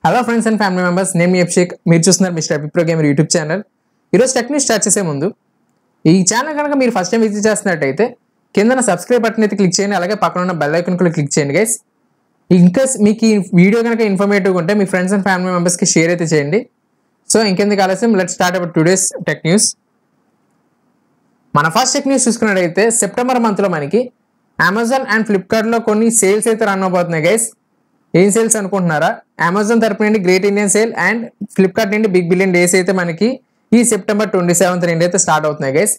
Hello friends and family members, నేను మీ అభిషేక్. మీరు చూస్తున్నారు మిస్టర్ అభిప్రో గేమర్ యూట్యూబ్ ఛానల్. ఈరోజు టెక్ న్యూస్ స్టార్ట్ చేసే ముందు ఈ ఛానల్ కనుక మీరు ఫస్ట్ టైం విజిట్ చేస్తున్నట్టయితే కింద సబ్స్క్రైబ్ బటన్ అయితే క్లిక్ చేయండి, అలాగే పక్కన ఉన్న బెల్ ఐకాన్ కూడా క్లిక్ చేయండి గైస్. ఇంకా మీకు ఈ వీడియో కనుక ఇన్ఫర్మేటివ్గా ఉంటే మీ ఫ్రెండ్స్ అండ్ ఫ్యామిలీ మెంబర్స్కి షేర్ అయితే చేయండి. సో ఇంకెందుకు ఆలస్యం, let start about today's tech news. మన ఫస్ట్ టెక్ న్యూస్ చూసుకున్నట్టయితే సెప్టెంబర్ మంత్లో మనకి అమెజాన్ అండ్ ఫ్లిప్కార్ట్లో కొన్ని సేల్స్ అయితే రన్ అవబోతున్నాయి గైస్. ఏం సేల్స్ అనుకుంటున్నారా? అమెజాన్ తరపు నుండి great Indian sale and Flipkart నుండి బిగ్ బిలియన్ డేస్ అయితే మనకి ఈ సెప్టెంబర్ 27th నుండి అయితే స్టార్ట్ అవుతున్నాయి గైస్.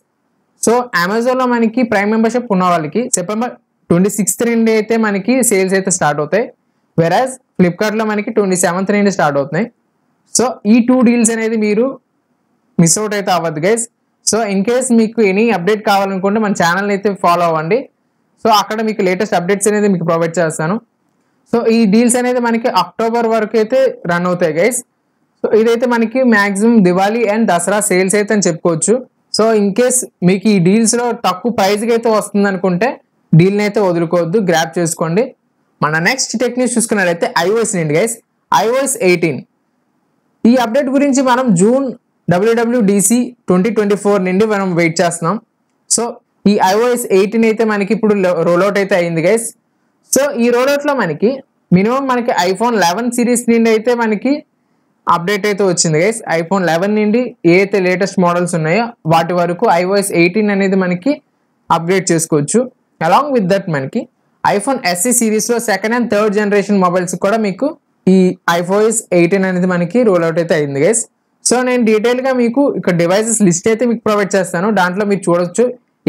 సో అమెజాన్లో మనకి ప్రైమ్ మెంబర్షిప్ ఉన్న వాళ్ళకి సెప్టెంబర్ 26th నుండి అయితే మనకి సేల్స్ అయితే స్టార్ట్ అవుతాయి, వెరాజ్ ఫ్లిప్కార్ట్లో మనకి 27th నుండి స్టార్ట్ అవుతున్నాయి. సో ఈ 2 డీల్స్ అనేది మీరు మిస్ అవుట్ అయితే అవ్వద్దు గైస్. సో ఇన్ కేస్ మీకు ఎనీ అప్డేట్ కావాలనుకుంటే మన ఛానల్ అయితే ఫాలో అవ్వండి. సో అక్కడ మీకు లేటెస్ట్ అప్డేట్స్ అనేది మీకు ప్రొవైడ్ చేస్తాను. సో ఈ డీల్స్ అనేది మనకి అక్టోబర్ వరకు అయితే రన్ అవుతాయి గైస్. సో ఇదైతే మనకి maximum Diwali and Dasara sales అయితే అని చెప్పుకోవచ్చు. సో ఇన్ కేస్ మీకు ఈ డీల్స్లో తక్కువ ప్రైస్కి అయితే వస్తుంది అనుకుంటే డీల్ని అయితే వదులుకోవద్దు, గ్రాప్ చేసుకోండి. మన నెక్స్ట్ టెక్ న్యూస్ చూసుకున్నట్లయితే iOS నుండి గైస్. iOS 18 ఈ అప్డేట్ గురించి మనం జూన్ WWDC 2024 నుండి మనం వెయిట్ చేస్తున్నాం. సో ఈ iOS 18 అయితే మనకి ఇప్పుడు రోల్అవుట్ అయితే అయింది గైస్. సో ఈ రోల్అవుట్లో మనకి మినిమం మనకి iPhone 11 సిరీస్ నుండి అయితే మనకి అప్డేట్ అయితే వచ్చింది గైస్. iPhone 11 నుండి ఏ అయితే లేటెస్ట్ మోడల్స్ ఉన్నాయో వాటి వరకు iOS 18 అనేది మనకి అప్గ్రేడ్ చేసుకోవచ్చు. అలాంగ్ విత్ దట్ మనకి iPhone SE సిరీస్లో second and third generation mobiles కూడా మీకు ఈ iOS 18 అనేది మనకి రోల్అవుట్ అయితే అయింది గైస్. సో నేను డీటెయిల్గా మీకు ఇక్కడ డివైసెస్ లిస్ట్ అయితే మీకు ప్రొవైడ్ చేస్తాను. దాంట్లో మీరు చూడొచ్చు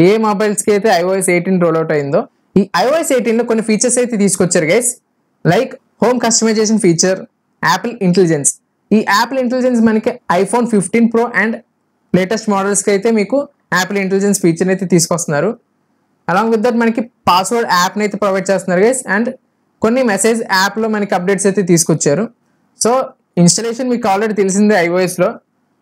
ఏ మొబైల్స్కి అయితే iOS 18 రోల్అవుట్ అయిందో. ఈ iOS 18లో కొన్ని ఫీచర్స్ అయితే తీసుకొచ్చారు guys, like home customization feature, Apple Intelligence. ఈ యాపిల్ ఇంటెలిజెన్స్ మనకి iPhone 15 Pro అండ్ లేటెస్ట్ మోడల్స్కి అయితే మీకు యాపిల్ ఇంటెలిజెన్స్ ఫీచర్ అయితే తీసుకొస్తున్నారు. అలాంగ్ విత్ దట్ మనకి పాస్వర్డ్ యాప్ని అయితే ప్రొవైడ్ చేస్తున్నారు గైస్. అండ్ కొన్ని మెసేజ్ యాప్లో మనకి అప్డేట్స్ అయితే తీసుకొచ్చారు. సో ఇన్స్టాలేషన్ మీకు ఆల్రెడీ తెలిసిందే iOSలో.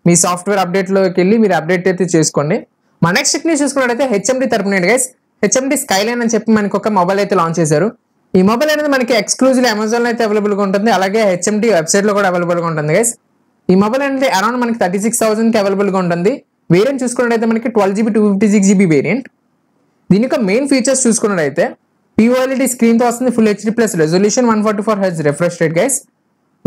మీ సాఫ్ట్వేర్ అప్డేట్లోకి వెళ్ళి మీరు అప్డేట్ అయితే చేసుకోండి. మా నెక్స్ట్ టెక్ న్యూస్ చూసుకున్నట్టయితే HMD తరపు నుండి గైస్. HMD Skyline అని చెప్పి మనకి ఒక మొబైల్ అయితే లాంచ్ చేశారు. ఈ మొబైల్ అనేది మనకి ఎక్స్క్లూజివ్ అమెజాన్లో అయితే అవైలబుల్గా ఉంటుంది, అలాగే HMD వెబ్సైట్లో కూడా అవైలబుల్గా ఉంటుంది గైస్. ఈ మొబైల్ అనేది అరౌండ్ మనకి 36,000కి అవైలబుల్గా ఉంటుంది. వేరియంట్ చూసుకున్నట్టయితే మనకి 12GB 256GB వేరియంట్. దీని యొక్క మెయిన్ ఫీచర్స్ చూసుకున్నట్టయితే POLED స్క్రీన్తో వస్తుంది, full HD plus resolution, 144Hz refresh rate guys.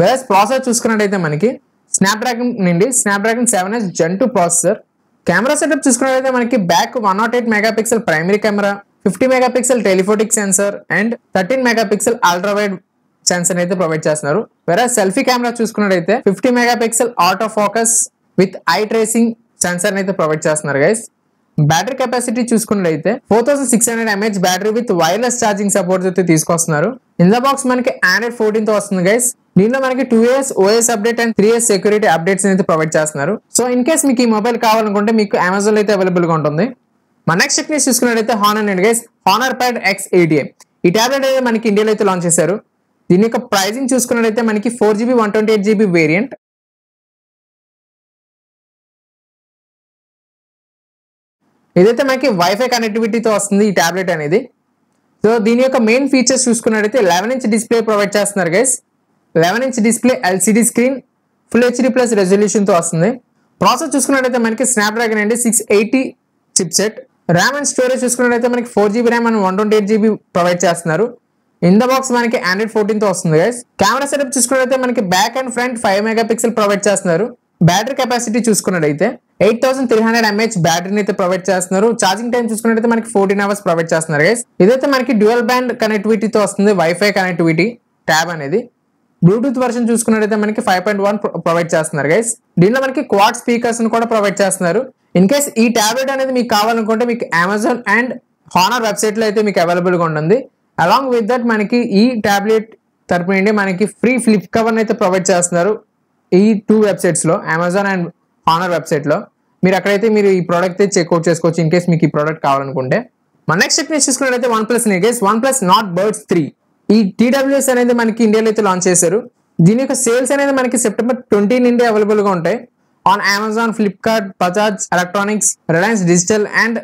వేరే ప్రాసెసర్ చూసుకున్నట్టయితే మనకి స్నాప్డ్రాగన్ నుండి Snapdragon 7S Gen 2 processor. Camera setup చూసుకున్నట్టయితే మనకి back 108 megapixel primary camera, 50 megapixel telephotic sensor and 13 megapixel ultra wide sensor అయితే ప్రొవైడ్ చేస్తున్నారు. వేరే సెల్ఫీ కెమెరా చూసుకున్నట్టయితే 50 megapixel auto focus with eye tracing sensor అయితే ప్రొవైడ్ చేస్తున్నారు గైస్. బ్యాటరీ కెపాసిటీ చూసుకున్నట్టయితే 4600 mAh battery with wireless charging support అయితే తీసుకొస్తున్నారు. In the box మనకి Android 14 తో వస్తుంది గైస్. దీనిలో మనకి 2 years OS update and 3 years security updates అయితే ప్రొవైడ్ చేస్తున్నారు. సో ఇన్ కేస్ మీకు ఈ మొబైల్ కావాలనుకుంటే మీకు అమెజాన్ అయితే అవైలబుల్ గా ఉంటుంది. మన నెక్స్ట్ టెక్ న్యూస్ చూసుకున్నట్టయితే Honor అండి గైస్. Honor Pad X 80. ఈ టాబ్లెట్ అయితే మనకి ఇండియాలో అయితే లాంచ్ చేశారు. దీని యొక్క ప్రైసింగ్ చూసుకున్నట్టయితే మనకి 4GB 128GB వేరియంట్. ఇదైతే మనకి వైఫై కనెక్టివిటీతో వస్తుంది ఈ టాబ్లెట్ అనేది. సో దీని యొక్క మెయిన్ ఫీచర్స్ చూసుకున్నట్టయితే 11-inch డిస్ప్లే ప్రొవైడ్ చేస్తున్నారు guys. 11-inch display, LCD screen, full HD plus రెజల్యూషన్తో వస్తుంది. ప్రాసెస్ చూసుకున్నట్టయితే మనకి స్నాప్డ్రాగన్ అండి 680 చిప్సెట్. ర్యామ్ అండ్ స్టోరేజ్ చూసుకున్నట్టయితే మనకి 4GB RAM and 128GB provide చేస్తున్నారు. ఇన్ ద బాక్స్ మనకి Android 14 తో వస్తుంది గైస్. కెమెరా సెటప్ చూసుకున్నట్టయితే మనకి back and front 5 megapixel provide చేస్తున్నారు. బ్యాటరీ కెపాసిటీ చూసుకున్నట్టయితే 8300 mAh బ్యాటరీని అయితే ప్రొవైడ్ చేస్తున్నారు. ఛార్జింగ్ టైం చూసుకున్నట్టయితే మనకి 14 hours ప్రొవైడ్ చేస్తున్నారు గైస్. ఇదైతే మనకి డ్యూయల్ బ్యాండ్ కనెక్టివిటీతో వస్తుంది, వైఫై కనెక్టివిటీ ట్యాబ్ అనేది. బ్లూటూత్ వర్షన్ చూసుకున్నట్టయితే మనకి 5.1 ప్రొవైడ్ చేస్తున్నారు గైస్. దీనిలో మనకి క్వాడ్ స్పీకర్స్ కూడా ప్రొవైడ్ చేస్తున్నారు. ఇన్ కేస్ ఈ టాబ్లెట్ అనేది మీకు కావాలనుకుంటే మీకు అమెజాన్ అండ్ హానర్ వెబ్సైట్లో అయితే మీకు అవైలబుల్గా ఉంటుంది. అలాంగ్ విత్ దట్ మనకి ఈ టాబ్లెట్ తరపు నుండి మనకి ఫ్రీ ఫ్లిప్ కవర్ని అయితే ప్రొవైడ్ చేస్తున్నారు ఈ 2 వెబ్సైట్స్లో, అమెజాన్ అండ్ హానర్ వెబ్సైట్లో. మీరు అక్కడైతే మీరు ఈ ప్రోడక్ట్ అయితే చెక్అవుట్ చేసుకోవచ్చు ఇన్ కేస్ మీకు ఈ ప్రోడక్ట్ కావాలనుకుంటే. మన నెక్స్ట్ టెక్ న్యూస్ చూసుకున్నట్టయితే OnePlus guys. OnePlus Nord Buds 3 ఈ TWS అనేది మనకి ఇండియాలో అయితే లాంచ్ చేశారు. దీని యొక్క సేల్స్ అనేది మనకి సెప్టెంబర్ 20 నుండి అవైలబుల్గా ఉంటాయి on Amazon, Flipkart, Bajaj electronics, Reliance digital and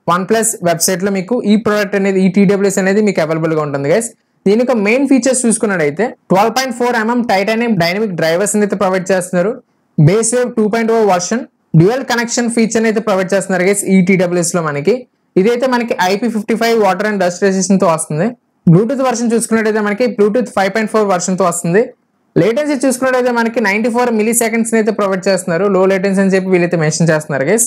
OnePlus వెబ్సైట్లో మీకు ఈ ప్రోడక్ట్ అనేది, ఈ TWS అనేది మీకు అవైలబుల్గా ఉంటుంది గైస్. దీని యొక్క మెయిన్ ఫీచర్స్ చూసుకున్నట్టయితే 12.4mm టైటానియం డైనమిక్ డ్రైవర్స్ అయితే ప్రొవైడ్ చేస్తున్నారు. Base wave 2.0 version dual connection feature అయితే ప్రొవైడ్ చేస్తున్నారు గైస్ ఈ TWS లో మనకి. ఇదైతే మనకి IP55 water and dust resistance తో వస్తుంది. బ్లూటూత్ వర్షన్ చూసుకున్నట్టయితే మనకి బ్లూటూత్ 5.4 వర్షన్ తో వస్తుంది. లేటెన్సీ చూసుకున్నట్టయితే మనకి 94 మిల్లీ సెకండ్స్ అయితే ప్రొవైడ్ చేస్తున్నారు. లో లేటెన్సీ అని చెప్పి వీళ్ళైతే మెన్షన్ చేస్తున్నారు గైస్.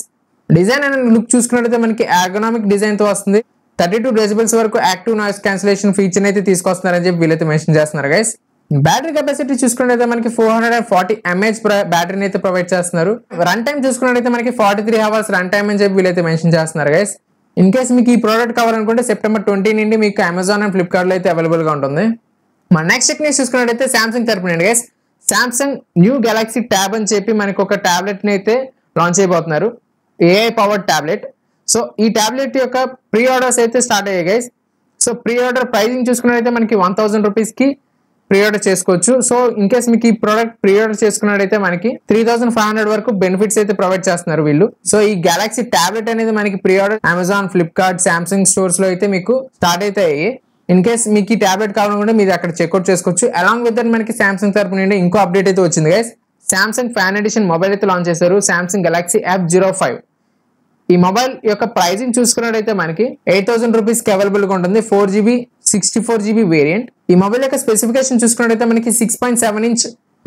డిజైన్ అండ్ లుక్ చూసుకున్నట్టయితే మనకి ఎర్గోనామిక్ డిజైన్ తో వస్తుంది. 32 డెసిబెల్స్ వరకు యాక్టివ్ నాయిస్ క్యాన్సిలేషన్ ఫీచర్ అయితే తీసుకొస్తున్నారని చెప్పి వీళ్ళైతే మెన్షన్ చేస్తున్నారు గైస్. బ్యాటరీ కెపాసిటీ చూసుకున్నట్టయితే మనకి 440 mAh బ్యాటరీని అయితే ప్రొవైడ్ చేస్తున్నారు. రన్ టైం చూసుకున్నట్టయితే మనకి 43 hours రన్ టైం అని చెప్పి వీళ్ళైతే మెన్షన్ చేస్తున్నారు గైస్. ఇన్ కేస్ మీకు ఈ ప్రోడక్ట్ కావాలనుకుంటే సెప్టెంబర్ 20 నుండి మీకు అమెజాన్ అండ్ ఫ్లిప్కార్ట్ లో అయితే అవైలబుల్ గా ఉంటుంది. మన నెక్స్ట్ టెక్నిక్ చూసుకున్నట్టయితే సామ్సంగ్ తరపున guys Samsung new Galaxy tab అని చెప్పి మనకి ఒక టాబ్లెట్ ని అయితే లాంచ్ అయిపోతున్నారు. AI powered tablet. సో ఈ టాబ్లెట్ యొక్క ప్రీ ఆర్డర్స్ అయితే స్టార్ట్ అయ్యాయి guys. So pre order pricing చూసుకున్నట్టయితే మనకి 1000 రూపీస్ కి ప్రీ ఆర్డర్ చేసుకోవచ్చు. సో ఇన్ కేస్ మీకు ఈ ప్రోడక్ట్ ప్రీ ఆర్డర్ చేసుకున్నట్టయితే మనకి 3500 వరకు బెనిఫిట్స్ అయితే ప్రొవైడ్ చేస్తున్నారు వీళ్ళు. సో ఈ గెలాక్సీ టాబ్లెట్ అనేది మనకి pre order Amazon, Flipkart, Samsung stores లో అయితే మీకు స్టార్ట్ అయితే అయ్యాయి. ఇన్ కేస్ మీకు ఈ టాబ్లెట్ కావాలనుకుంటే మీరు అక్కడ చెక్అౌట్ చేసుకోవచ్చు. అలాంగ్ విత్ దట్ మనకి సామ్సంగ్ తరపు నుండి ఇంకో అప్డేట్ అయితే వచ్చింది guys. Samsung fan edition mobile అయితే లాంచ్ చేశారు, సామ్సంగ్ గెలాక్సీ F05. ఈ మొబైల్ యొక్క ప్రైజింగ్ చూసుకున్నట్టయితే మనకి 8000 రూపీస్ కి అవైలబుల్ గా ఉంటుంది. 4GB 64GB variant. ఈ మొబైల్ యొక్క స్పెసిఫికేషన్ చూసుకున్నట్టయితే మనకి 6.7 ఇంచ్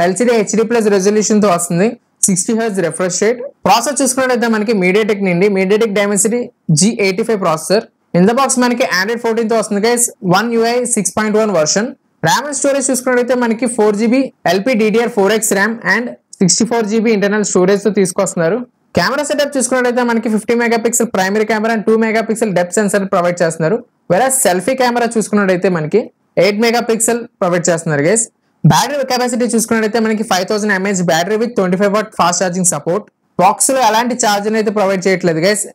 LCD HD+ రెజల్యూషన్ తో వస్తుంది. 60 Hz రిఫ్రెష్ రేట్. ప్రాసెసర్ చూసుకున్నట్టయితే మనకి మీడియాటెక్ నుండి MediaTek Dimensity G85 processor. In the box మనకి Android 14 తో వస్తుంది guys. One UI 6.1 version. RAM and storage చూసుకున్నట్టయితే మనకి 4GB LPDDR4X RAM and 64GB internal storage తో తీసుకొస్తున్నారు. కెమెరా సెటప్ చూసుకున్నట్టయితే మనకి 50 megapixel primary camera and 2 megapixel depth sensor provide చేస్తున్నారు. వెరాజ్ సెల్ఫీ కెమెరా చూసుకున్నట్టయితే మనకి 8 మెగాపిక్సెల్ ప్రొవైడ్ చేస్తున్నారు గైస్. బ్యాటరీ కెపాసిటీ చూసుకున్నట్టయితే మనకి 5000 mAh battery with 25 watt fast charging support. Box లో ఎలాంటి ఛార్జర్ అయితే ప్రొవైడ్ చేయట్లేదు గైస్.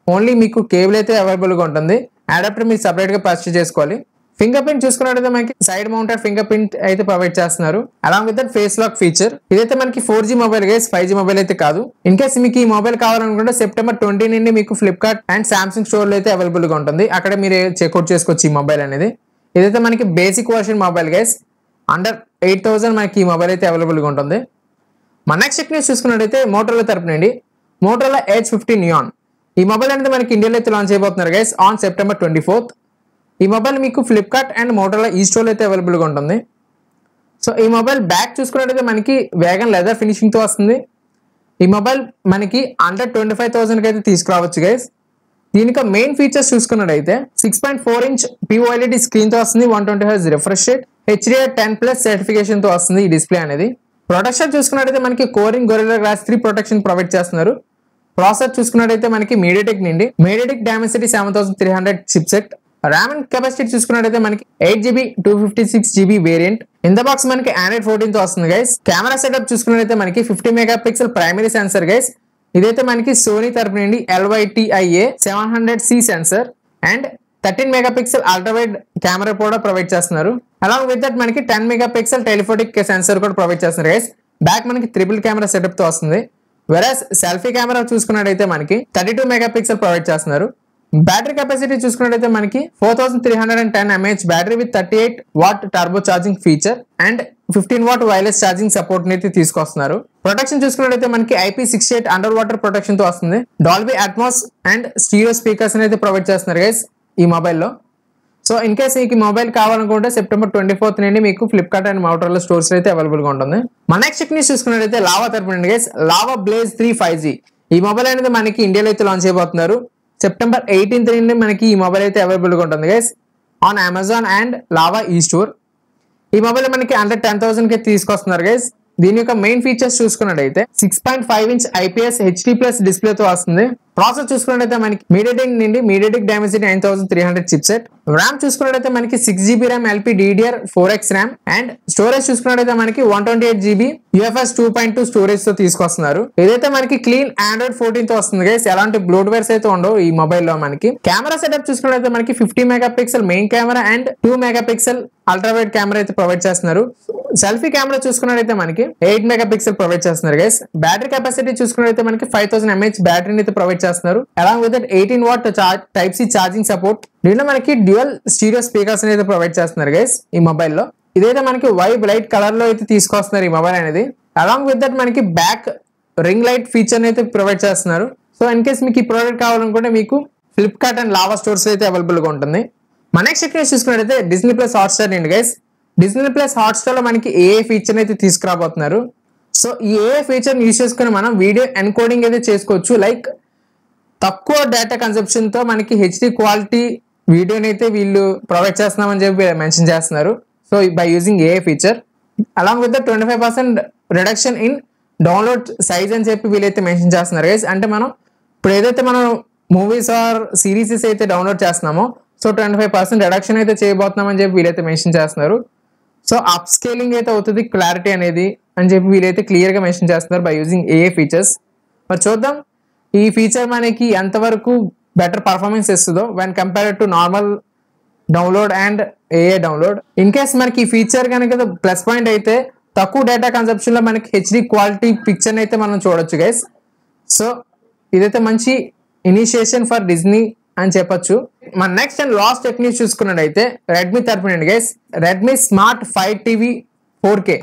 ఓన్లీ మీకు కేబుల్ అయితే అవైలబుల్ గా ఉంటుంది. అడాప్టర్ మీరు సపరేట్ గా పర్చేస్ చేసుకోవాలి. ఫింగర్ ప్రింట్ చూసుకున్నట్టయితే మనకి సైడ్ మౌంటెడ్ ఫింగర్ ప్రింట్ అయితే ప్రొవైడ్ చేస్తున్నారు. Along with that face lock feature. ఇదైతే మనకి 4G mobile guys, 5G mobile అయితే కాదు. ఇన్ కేస్ మీకు ఈ మొబైల్ కావాలనుకుంటే సెప్టెంబర్ 20 నుండి మీకు ఫ్లిప్కార్ట్ అండ్ సామ్సంగ్ స్టోర్ లో అయితే అవైలబుల్ గా ఉంటుంది. అక్కడ మీరు చెక్అౌట్ చేసుకోవచ్చు ఈ మొబైల్ అనేది. ఇదైతే మనకి basic version mobile guys. Under 8000 మనకి ఈ మొబైల్ అయితే అవైలబుల్ గా ఉంటుంది. మన నెక్స్ట్ టెక్నిక్ చూసుకున్నట్టయితే మోటరోలా తరపు నుండి మోటరోలా H50 నియాన్. ఈ మొబైల్ అనేది మనకి ఇండియాలో అయితే లాంచ్ అయిపోతున్నారు గైస్ ఆన్ సెప్టెంబర్ 24th. ఈ మొబైల్ మీకు ఫ్లిప్కార్ట్ అండ్ మోటరోలా ఈ స్టోర్ అయితే అవైలబుల్ గా ఉంటుంది. సో ఈ మొబైల్ బ్యాక్ చూసుకున్నట్టయితే మనకి వేగన్ లెదర్ ఫినిషింగ్ తో వస్తుంది. ఈ మొబైల్ మనకి అండర్ 25,000 కి అయితే తీసుకురావచ్చు గైస్. దీనికి మెయిన్ ఫీచర్స్ చూసుకున్నట్టయితే 6.4 ఇంచ్ POLED స్క్రీన్ తో వస్తుంది. 120 Hz refresh rate. HDR10+ certification తో వస్తుంది ఈ డిస్ప్లే అనేది. ప్రొటెక్షన్ చూసుకున్నట్టయితే మనకి కోరింగ్ గొరిల్లా గ్లాస్ 3 ప్రొటెక్షన్ ప్రొవైడ్ చేస్తున్నారు. ప్రాసెసర్ చూసుకున్నట్టయితే మనకి మీడియాటెక్ నుండి MediaTek Dimensity 7300 chipset. RAM and capacity చూసుకున్నట్టయితే మనకి 8GB 256GB variant. In the box మనకి Android 14 తో వస్తుంది గైస్. కెమెరా సెటప్ చూసుకున్నట్టయితే మనకి 50 మెగాపిక్సెల్ ప్రైమరీ సెన్సర్ గైస్. ఇదైతే మనకి సోనీ తరపు నుండి LYTIA 700C sensor and 13 megapixel ultrawide camera కూడా ప్రొవైడ్ చేస్తున్నారు. అలాంగ్ విత్ దట్ మనకి 10 మెగాపిక్సెల్ టెలిఫోటిక్ సెన్సర్ కూడా ప్రొవైడ్ చేస్తున్నారు గైస్. బ్యాక్ మనకి ట్రిపుల్ కెమెరా సెటప్ తో వస్తుంది. వెరాస్ సెల్ఫీ కెమెరా చూసుకున్నట్టయితే మనకి 32 మెగాపిక్సెల్ ప్రొవైడ్ చేస్తున్నారు. బ్యాటరీ కెపాసిటీ చూసుకున్నట్టయితే మనకి 4310 mAh battery with 38 what turbo charging feature and 15 what wireless charging support అయితే తీసుకొస్తున్నారు. ప్రొటెక్షన్ చూసుకున్నట్టయితే మనకి IP68 అండర్ వాటర్ ప్రొటెక్షన్ తో వస్తుంది. Dolby Atmos and stereo speakers అయితే ప్రొవైడ్ చేస్తున్నారు గైస్ ఈ మొబైల్లో. సో ఇన్ కేస్ మీకు మొబైల్ కావాలనుకుంటే సెప్టెంబర్ 24th నుండి మీకు ఫ్లిప్కార్ట్ అండ్ మోటరోలా స్టోర్స్ అయితే అవైలబుల్ గా ఉంటుంది. మన నెక్స్ట్ టెక్నిక్ చూసుకున్నట్టయితే లావా తరపు నుండి గైస్ లావా బ్లేజ్ 3 5G. ఈ మొబైల్ అనేది మనకి ఇండియాలో అయితే లాంచ్ అయిపోతున్నారు. సెప్టెంబర్ 18th నుండి మనకి ఈ మొబైల్ అయితే అవైలబుల్ గా ఉంటుంది guys on Amazon and lava ఈ స్టోర్. ఈ మొబైల్ మనకి అండర్ 10,000 కి తీసుకొస్తున్నారు గైస్. దీని యొక్క మెయిన్ ఫీచర్స్ చూసుకున్నట్టయితే 6.5 ఇంచ్ IPS HD+ డిస్ప్లే తో వస్తుంది. ప్రాసెసర్ చూసుకున్నట్టయితే మనకి మీడియాటెక్ నుండి మీడియాటెక్ డైమెన్సిటీ 9300 చిప్సెట్. ర్యామ్ చూసుకున్నట్టయితే మనకి 6GB RAM LPDDR4X RAM and storage చూసుకున్నట్టయితే మనకి 128GB UFS 2.2 స్టోరేజ్ తో తీసుకొస్తున్నారు. ఇదైతే మనకి క్లీన్ Android 14 తో వస్తుంది గైస్. ఎలాంటి బ్లోట్వేర్స్ అయితే ఉండవు ఈ మొబైల్ లో. మనకి కెమెరా సెటప్ చూసుకున్నట్టయితే మనకి 50 megapixel main camera and 2 megapixel ultrawide camera అయితే ప్రొవైడ్ చేస్తున్నారు. సెల్ఫీ కెమెరా చూసుకున్నట్లయితే మనకి 8 మెగా పిక్సెల్ ప్రొవైడ్ చేస్తున్నారు గైస్. బ్యాటరీ కెపాసిటీ చూసుకున్నట్లయితే మనకి 5000 mAh బ్యాటరీని అయితే ప్రొవైడ్ చేస్తున్నారు. Along with 18 watt type C charging support. దీంట్లో మనకి డ్యూయల్ స్టీరియో స్పీకర్స్ అయితే ప్రొవైడ్ చేస్తున్నారు గైస్ ఈ మొబైల్లో. ఇదైతే మనకి వైట్ లైట్ కలర్ లో అయితే తీసుకొస్తున్నారు ఈ మొబైల్ అనేది. అలాంగ్ విత్ దట్ మనకి బ్యాక్ రింగ్ లైట్ ఫీచర్ అయితే ప్రొవైడ్ చేస్తున్నారు. సో ఇన్ కేస్ మీకు ఈ ప్రోడక్ట్ కావాలనుకుంటే మీకు ఫ్లిప్కార్ట్ అండ్ లావా స్టోర్స్ అయితే అవైలబుల్ గా ఉంటుంది. మన నెక్స్ట్ టెక్నాలజీ చూసుకున్నట్లయితే డిస్నీ ప్లస్ హాట్స్టార్ అండి గైస్. డిస్నీ ప్లస్ హాట్స్టార్ లో మనకి ఏ ఫీచర్ అయితే తీసుకురాబోతున్నారు. సో ఈ ఏ ఫీచర్ యూజ్ చేసుకుని మనం వీడియో ఎన్కోడింగ్ అయితే చేసుకోవచ్చు. లైక్ తక్కువ డేటా కన్సంప్షన్ తో మనకి హెచ్డి క్వాలిటీ వీడియోని అయితే వీళ్ళు ప్రొవైడ్ చేస్తున్నామని చెప్పి మెన్షన్ చేస్తున్నారు. So by using a feature along with 25% reduction in download size అని చెప్పి వీళ్ళైతే మెన్షన్ చేస్తున్నారు గైస్. అంటే మనం ఇప్పుడు ఏదైతే మనం మూవీస్ ఆర్ సిరీసెస్ అయితే డౌన్లోడ్ చేస్తున్నామో సో 25% రిడక్షన్ అయితే చేయబోతున్నామని చెప్పి వీళ్ళైతే మెన్షన్ చేస్తున్నారు. సో అప్ స్కేలింగ్ అయితే అవుతుంది క్లారిటీ అనేది అని చెప్పి వీళ్ళైతే క్లియర్ గా మెన్షన్ చేస్తున్నారు బై యూజింగ్ ఏ ఫీచర్స్. మరి చూద్దాం ఈ ఫీచర్ మనకి ఎంతవరకు బెటర్ పర్ఫార్మెన్స్ ఇస్తుందో when compared to normal download and ఏఏ డౌన్లోడ్. ఇన్ కేస్ మనకి ఈ ఫీచర్ కనుక ప్లస్ పాయింట్ అయితే తక్కువ డేటా కన్సంప్షన్ లో మనకి హెచ్డి క్వాలిటీ పిక్చర్ అయితే మనం చూడొచ్చు గైస్. సో ఇదైతే మంచి ఇనిషియేషన్ ఫర్ డిజ్నీ అని చెప్పొచ్చు. మన నెక్స్ట్ అండ్ లాస్ట్ టెక్నిక్ చూసుకున్నట్టయితే రెడ్మీ తరపునండి guys. Redmi smart 5 TV 4K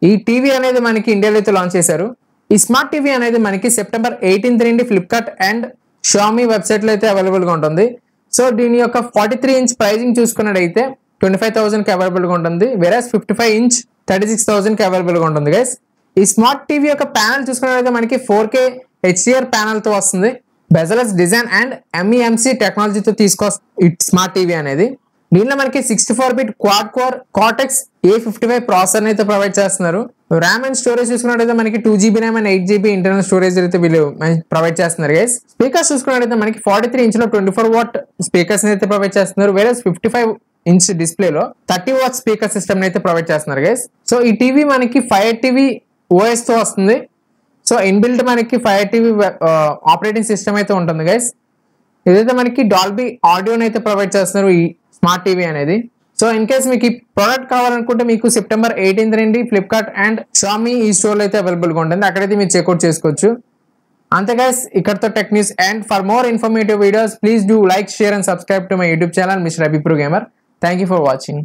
ఈ టీవీ అనేది మనకి ఇండియాలో అయితే లాంచ్ చేశారు. ఈ స్మార్ట్ టీవీ అనేది మనకి సెప్టెంబర్ 18 నుండి ఫ్లిప్కార్ట్ అండ్ షామీ వెబ్సైట్ లో అయితే అవైలబుల్ గా ఉంటుంది. సో దీని యొక్క 43 ఇంచ్ ప్రైజింగ్ చూసుకున్నట్టయితే 25,000 కి అవైలబుల్ గా ఉంటుంది. వెరాస్ 55 ఇంచ్ 36,000 కి అవైలబుల్ గా ఉంటుంది గైస్. ఈ స్మార్ట్ టీవీ యొక్క ప్యానల్ చూసుకున్నట్టయితే మనకి 4K HDR ప్యానల్ తో వస్తుంది. బెజలెస్ డిజైన్ అండ్ MEMC టెక్నాలజీతో తీసుకొస్తుంది ఈ స్మార్ట్ టీవీ అనేది. దీనిలో మనకి 64-bit quad core cortex A55 processor అయితే ప్రొవైడ్ చేస్తున్నారు. ర్యామ్ అండ్ స్టోరేజ్ చూసుకున్నట్టయితే మనకి 2GB RAM and 8GB internal storage అయితే వీళ్ళు ప్రొవైడ్ చేస్తున్నారు గైస్. స్పీకర్స్ చూసుకున్నట్టయితే మనకి 43 ఇంచ్ లో 24 వాట్ స్పీకర్స్ అయితే ప్రొవైడ్ చేస్తున్నారు. వేరే 55 ఇంచ్ డిస్ప్లే లో 30 వాట్ స్పీకర్ సిస్టమ్ అయితే ప్రొవైడ్ చేస్తున్నారు గైస్. సో ఈ టీవీ మనకి 5 TV OS తో వస్తుంది. సో ఇన్బిల్ట్ మనకి 5 TV ఆపరేటింగ్ సిస్టమ్ అయితే ఉంటుంది గైస్. ఇదైతే మనకి డాల్బీ ఆడియోని అయితే ప్రొవైడ్ చేస్తున్నారు ఈ స్మార్ట్ టీవీ అనేది. సో ఇన్ కేస్ మీకు ఈ ప్రోడక్ట్ కావాలనుకుంటే మీకు సెప్టెంబర్ 18 నుండి ఫ్లిప్కార్ట్ అండ్ షామీ ఈ స్టోర్ లో అయితే అవైలబుల్ గా ఉంటుంది. అక్కడైతే మీరు చెక్అవుట్ చేసుకోవచ్చు. అంతే గైస్ ఇక్కడతో tech news. And for more informative videos please do like, share and subscribe to my YouTube channel mister Abhi pro gamer. Thank you for watching.